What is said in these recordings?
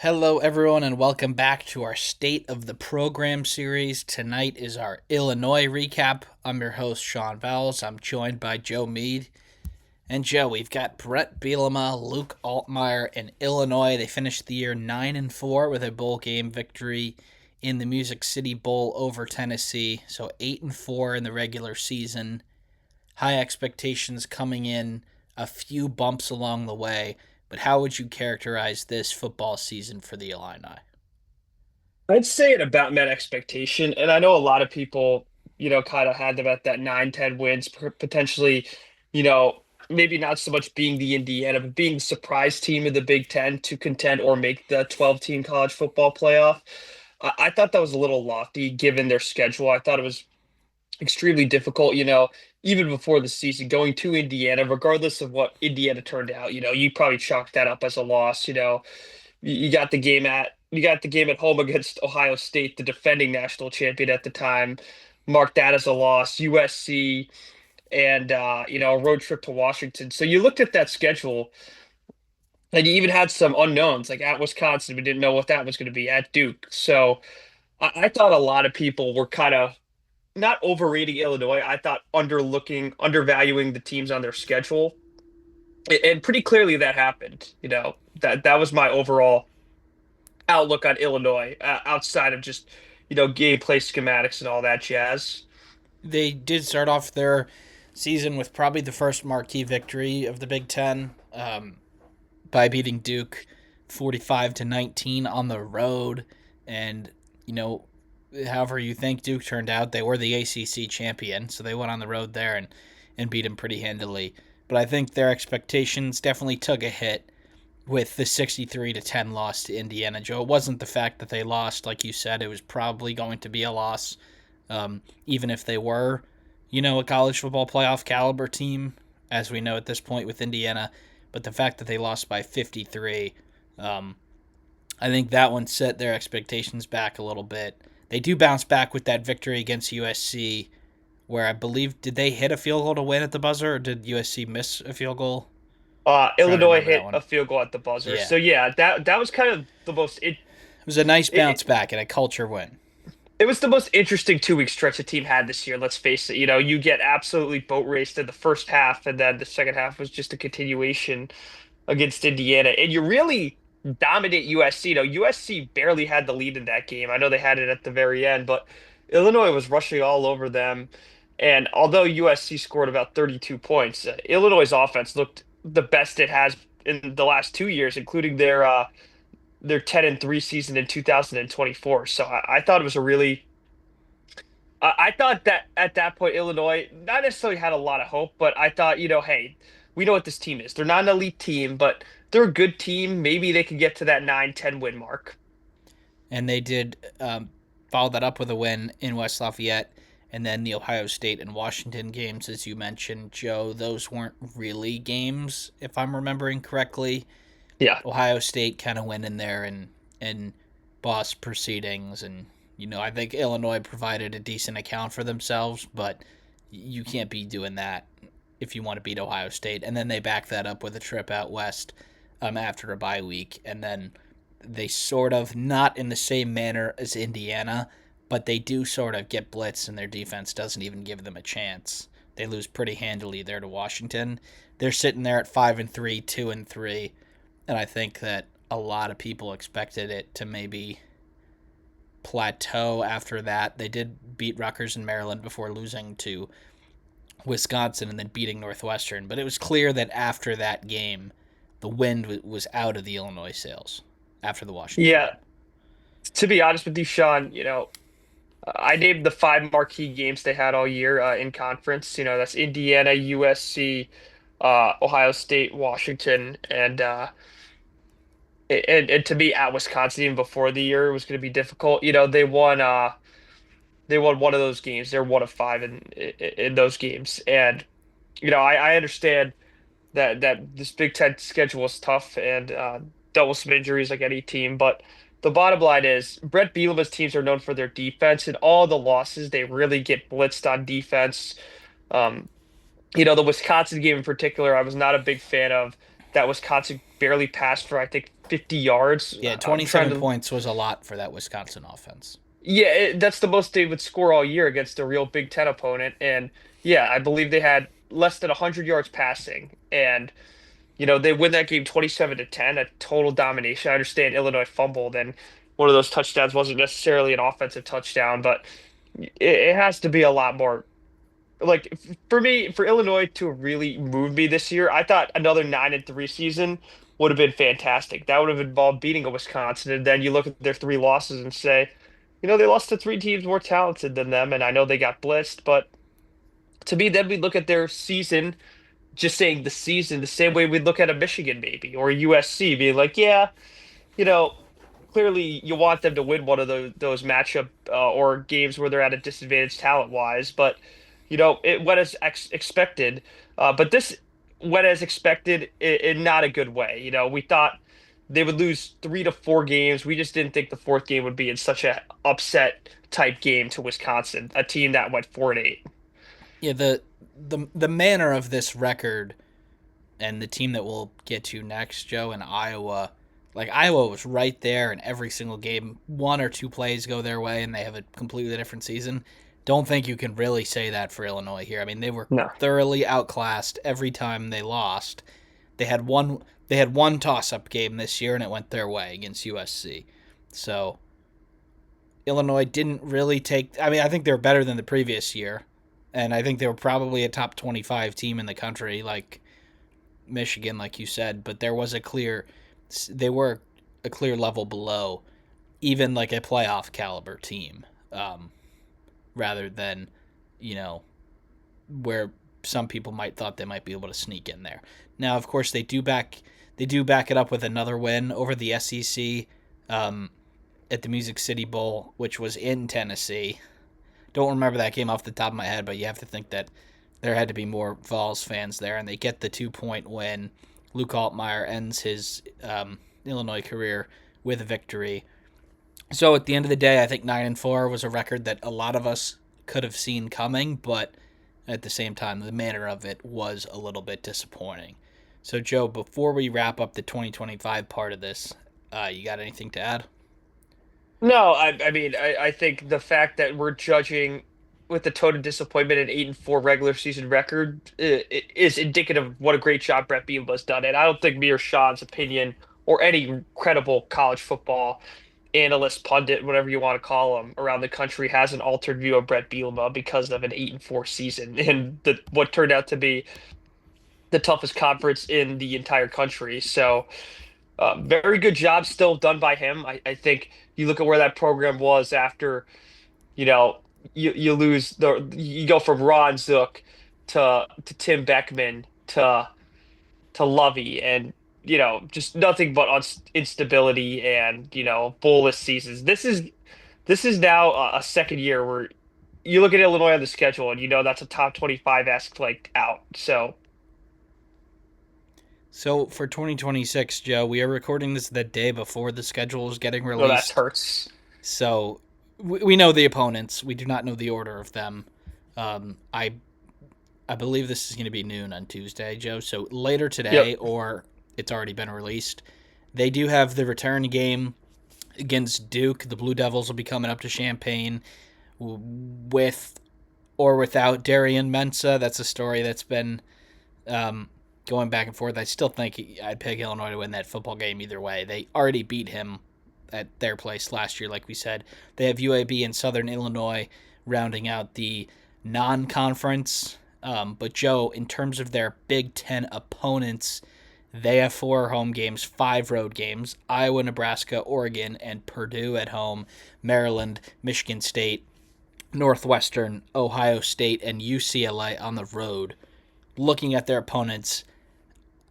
Hello, everyone, and welcome back to our State of the Program series. Tonight is our Illinois recap. I'm your host, Sean Vowells. I'm joined by Joe Meade. And Joe, we've got Brett Bielema, Luke Altmaier, and Illinois. They finished the year 9-4 with a bowl game victory in the Music City Bowl over Tennessee. So 8-4 in the regular season. High expectations coming in, a few bumps along the way. But how would you characterize this football season for the Illini? I'd say it about met expectation. And I know a lot of people, kind of had them at that 9-10 wins, potentially, you know, maybe not so much being the Indiana, but being the surprise team of the Big Ten to contend or make the 12-team college football playoff. I thought that was a little lofty given their schedule. I thought it was extremely difficult, even before the season, going to Indiana, regardless of what Indiana turned out, you probably chalked that up as a loss. You got the game at home against Ohio State, the defending national champion at the time. Marked that as a loss. USC and a road trip to Washington. So you looked at that schedule and you even had some unknowns, like at Wisconsin. We didn't know what that was going to be at Duke. So I thought a lot of people were kind of not overrating Illinois. I thought undervaluing the teams on their schedule. And pretty clearly that happened. That was my overall outlook on Illinois, outside of just, gameplay schematics and all that jazz. They did start off their season with probably the first marquee victory of the Big Ten by beating Duke 45-19 on the road. And, you know, however you think Duke turned out, they were the ACC champion. So they went on the road there and beat them pretty handily. But I think their expectations definitely took a hit with the 63-10 loss to Indiana. Joe, it wasn't the fact that they lost, like you said, it was probably going to be a loss, even if they were, a college football playoff caliber team, as we know at this point with Indiana. But the fact that they lost by 53, um, I think that one set their expectations back a little bit. They do bounce back with that victory against USC, where I believe, did they hit a field goal to win at the buzzer, or did USC miss a field goal? I'm trying to Illinois remember that hit one. a field goal at the buzzer. Yeah. So yeah, that was kind of the most It was a nice it, bounce back and a culture win. it was the most interesting 2 week stretch the team had this year. Let's face it. You get absolutely boat raced in the first half, and then the second half was just a continuation against Indiana, and you really dominate USC. USC barely had the lead in that game. I know they had it at the very end, but Illinois was rushing all over them. And although USC scored about 32 points, Illinois' offense looked the best it has in the last 2 years, including their 10-3 season in 2024. So I thought it was a really I thought that at that point, Illinois not necessarily had a lot of hope, but I thought, hey, we know what this team is. They're not an elite team, but they're a good team. Maybe they could get to that 9-10 win mark. And they did follow that up with a win in West Lafayette. And then the Ohio State and Washington games, as you mentioned, Joe, those weren't really games, if I'm remembering correctly. Yeah. Ohio State kind of went in there and boss proceedings. And, I think Illinois provided a decent account for themselves, but you can't be doing that if you want to beat Ohio State. And then they back that up with a trip out west after a bye week. And then they sort of, not in the same manner as Indiana, but they do sort of get blitzed and their defense doesn't even give them a chance. They lose pretty handily there to Washington. They're sitting there at 5-3, 2-3, and I think that a lot of people expected it to maybe plateau after that. They did beat Rutgers and Maryland before losing to Wisconsin and then beating Northwestern, but it was clear that after that game, the wind was out of the Illinois sails after the Washington Yeah. game. To be honest with you, Sean, I named the five marquee games they had all year, in conference. That's Indiana, USC, Ohio State, Washington, and to be at Wisconsin even before the year was going to be difficult. They won one of those games. They're one of five in those games, and I understand that this Big Ten schedule is tough and dealt with some injuries like any team. But the bottom line is Brett Bielema's teams are known for their defense, and all the losses they really get blitzed on defense. Um, the Wisconsin game in particular, I was not a big fan of that Wisconsin barely passed for, I think, 50 yards. Yeah, I'm trying 27 to, points was a lot for that Wisconsin offense. yeah, that's the most they would score all year against a real Big Ten opponent. And yeah, I believe they had less than 100 yards passing. And, they win that game 27-10, a total domination. I understand Illinois fumbled, and one of those touchdowns wasn't necessarily an offensive touchdown, but it has to be a lot more. Like for me, for Illinois to really move me this year, I thought another 9-3 season would have been fantastic. That would have involved beating a Wisconsin, and then you look at their three losses and say, they lost to three teams more talented than them, and I know they got blitzed, but to me, then we look at their season, just saying the season, the same way we look at a Michigan maybe or a USC, being like, yeah, you know, clearly you want them to win one of those matchup or games where they're at a disadvantage talent wise, but it went as expected. But this went as expected in not a good way. We thought they would lose 3 to 4 games. We just didn't think the fourth game would be in such a upset type game to Wisconsin, a team that went 4-8. Yeah, the manner of this record and the team that we'll get to next, Joe, in Iowa, like Iowa was right there in every single game. One or two plays go their way and they have a completely different season. Don't think you can really say that for Illinois here. I mean, they were No. thoroughly outclassed every time they lost. They had one toss-up game this year and it went their way against USC. So, Illinois didn't really take I mean, I think they were better than the previous year. And I think they were probably a top 25 team in the country, like Michigan, like you said, but they were a clear level below even like a playoff caliber team, rather than, you know, where some people might thought they might be able to sneak in there. Now, of course, they do back it up with another win over the SEC, um, at the Music City Bowl, which was in Tennessee. Don't remember that game off the top of my head, but you have to think that there had to be more Vols fans there, and they get the 2 point win. Luke Altmaier ends his Illinois career with a victory. So at the end of the day, I think 9-4 was a record that a lot of us could have seen coming, but at the same time, the manner of it was a little bit disappointing. So Joe, before we wrap up the 2025 part of this, you got anything to add? No, I mean, I think the fact that we're judging with the tone of disappointment an 8-4 regular season record is indicative of what a great job Brett Bielema's done. And I don't think me or Sean's opinion or any credible college football analyst, pundit, whatever you want to call him, around the country has an altered view of Brett Bielema because of an 8-4 season and what turned out to be the toughest conference in the entire country. So, very good job still done by him. I think you look at where that program was after, you know, you go from Ron Zook to Tim Beckman to Lovey and just nothing but instability and bullish seasons. This is now a second year where you look at Illinois on the schedule and that's a top 25 esque like out. So So for 2026, Joe, we are recording this the day before the schedule is getting well, that released. hurts. So we know the opponents. We do not know the order of them. I believe this is going to be noon on Tuesday, Joe. So later Yep. today, or it's already been released. They do have the return game against Duke. The Blue Devils will be coming up to Champaign with or without Darian Mensa. That's a story that's been going back and forth. I still think I'd pick Illinois to win that football game either way. They already beat him at their place last year, like we said. They have UAB and Southern Illinois rounding out the non-conference. But Joe, in terms of their Big Ten opponents, they have 4 home games, 5 road games: Iowa, Nebraska, Oregon, and Purdue at home, Maryland, Michigan State, Northwestern, Ohio State, and UCLA on the road. Looking at their opponents,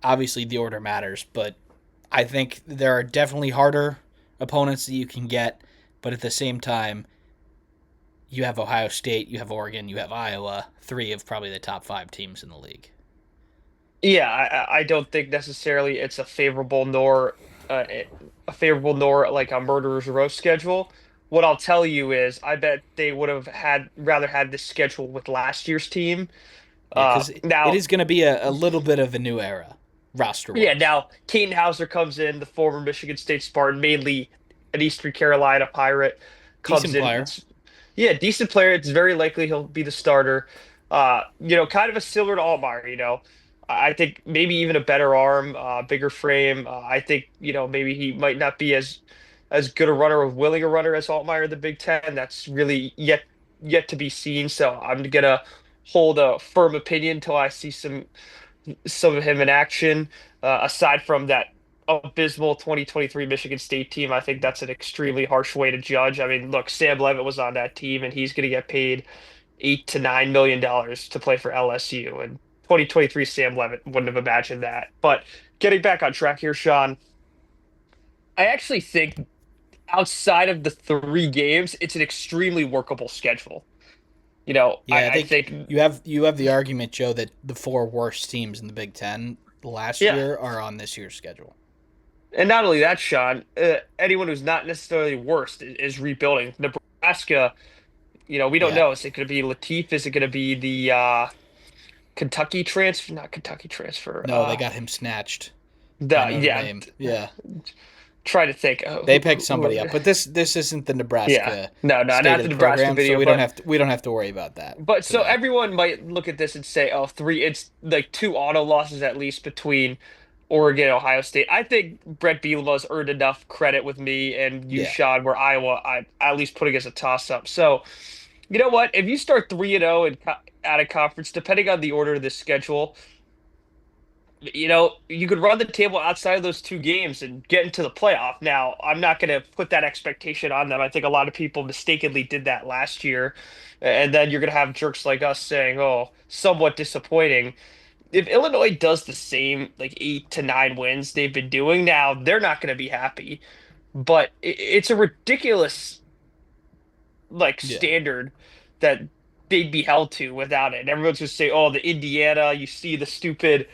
obviously the order matters, but I think there are definitely harder opponents that you can get, but at the same time, you have Ohio State, you have Oregon, you have Iowa, 3 of probably the top 5 teams in the league. Yeah, I don't think necessarily it's uh, a favorable nor like a murderer's row schedule. What I'll tell you is, I bet they would have had rather had this schedule with last year's team. Yeah, because it Now, is going to be a little bit of a new era. roster Yeah, wise. now Keaton Hauser comes in, the former Michigan State Spartan, mainly an Eastern Carolina Pirate, comes Decent in. player. It's yeah, decent player. It's very likely he'll be the starter. Kind of a similar to Altmaier, I think maybe even a better arm, bigger frame. I think, maybe he might not be as good a runner or willing a runner as Altmaier in the Big Ten. That's really yet to be seen. So I'm gonna hold a firm opinion until I see some of him in action. Aside from that abysmal 2023 Michigan State team, I think that's an extremely harsh way to judge. I mean, look, Sam Levitt was on that team, and he's going to get paid $8 to $9 million to play for LSU. And 2023 Sam Levitt wouldn't have imagined that. But getting back on track here, Sean, I actually think outside of the 3 games, it's an extremely workable schedule. Yeah, I I think think, you have the argument, Joe, that the four worst teams in the Big Ten last yeah. year are on this year's schedule. And not only that, Sean, anyone who's not necessarily worst is rebuilding. Nebraska, we don't Yeah. know. Is it going to be Latif? Is it going to be the Kentucky transfer? Not Kentucky transfer. No, they got him snatched by The Notre yeah. Dame. Yeah. Try to think. They picked somebody up, but this isn't the Yeah, Nebraska no, no, state not of the the Nebraska program, so video, we don't have to worry about that but so today. everyone might look at this and say, oh, three, it's like 2 auto losses at least between Oregon and Ohio State. I think Brett Bielema's earned enough credit with me and you, Yeah. Sean, where Iowa, I at least putting as a toss up. So, you know what? If you start 3-0 and out of conference, depending on the order of the schedule, you could run the table outside of those 2 games and get into the playoff. Now, I'm not going to put that expectation on them. I think a lot of people mistakenly did that last year. And then you're going to have jerks like us saying, oh, somewhat disappointing. If Illinois does the same, like 8 to 9 wins they've been doing now, they're not going to be happy. But it's a ridiculous Yeah. standard that they'd be held to without it. And everyone's just say, "Oh, the Indiana." You see the stupid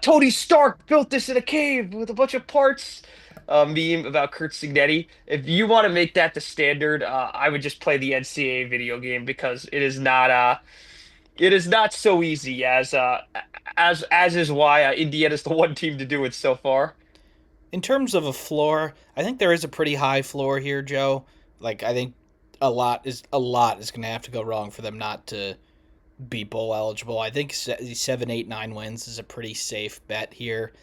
Tony Stark built this in a cave with a bunch of parts meme about Kurt Signetti. If you want to make that the standard, I would just play the NCAA video game because it is not so easy as is why Indiana's the one team to do it so far. In terms of a floor, I think there is a pretty high floor here, Joe. Like I think a lot is going to have to go wrong for them not to be bowl eligible. I think 7, 8, 9 wins is a pretty safe bet here.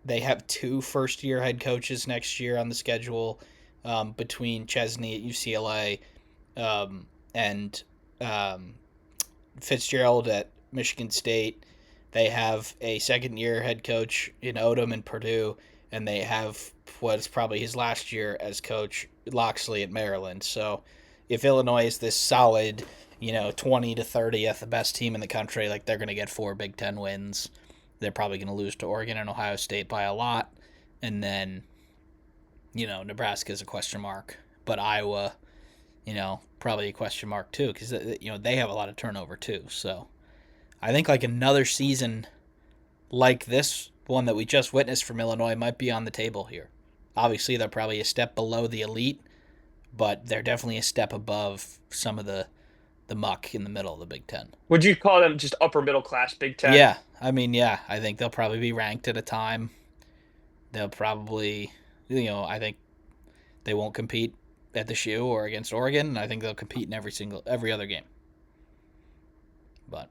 They have two first-year head coaches next year on the schedule, between Chesney at UCLA, and um, Fitzgerald at Michigan State. They have a second-year head coach in Odom and Purdue, and they have what's probably his last year as coach, Loxley at Maryland. So if Illinois is this solid, 20 to 30th, the best team in the country, like they're going to get four Big Ten wins. They're probably going to lose to Oregon and Ohio State by a lot. And then, Nebraska is a question mark. But Iowa, probably a question mark too, because, they have a lot of turnover too. So I think like another season like this one that we just witnessed from Illinois might be on the table here. Obviously, they're probably a step below the elite, but they're definitely a step above some of the muck in the middle of the Big Ten. Would you call them just upper middle class Big Ten? Yeah, I mean, yeah, I think they'll probably be ranked at a time. They'll probably, I think they won't compete at the shoe or against Oregon, and I think they'll compete in every other game. But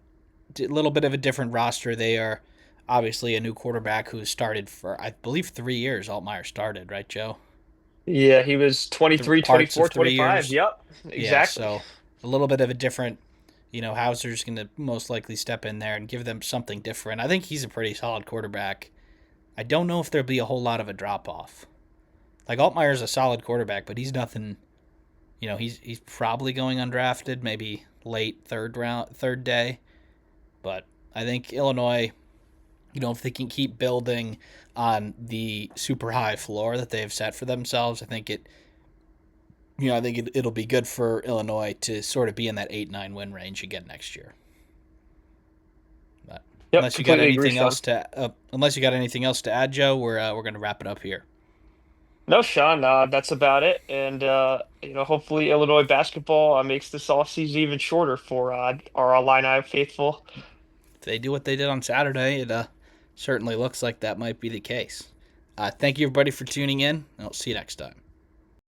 a little bit of a different roster. They are obviously a new quarterback who started for, I believe, 3 years. Altmaier started, right, Joe? Yeah, he was 23, Parts of 24, three 25. years. Yep, Yeah, exactly. so a little bit of a different. Hauser's going to most likely step in there and give them something different. I think he's a pretty solid quarterback. I don't know if there'll be a whole lot of a drop off. Like Altmaier's a solid quarterback, but he's nothing. He's probably going undrafted, maybe late third round, third day. But I think Illinois, if they can keep building on the super high floor that they've set for themselves, I think it'll be good for Illinois to sort of be in that 8, 9 win range again next year. But Yep, completely agree, Sean. unless you got anything else to add, Joe, we're going to wrap it up here. No, Sean, that's about it. And hopefully Illinois basketball makes this offseason even shorter for our Illini faithful. If they do what they did on Saturday, it Certainly looks like that might be the case. Thank you, everybody, for tuning in, and I'll see you next time.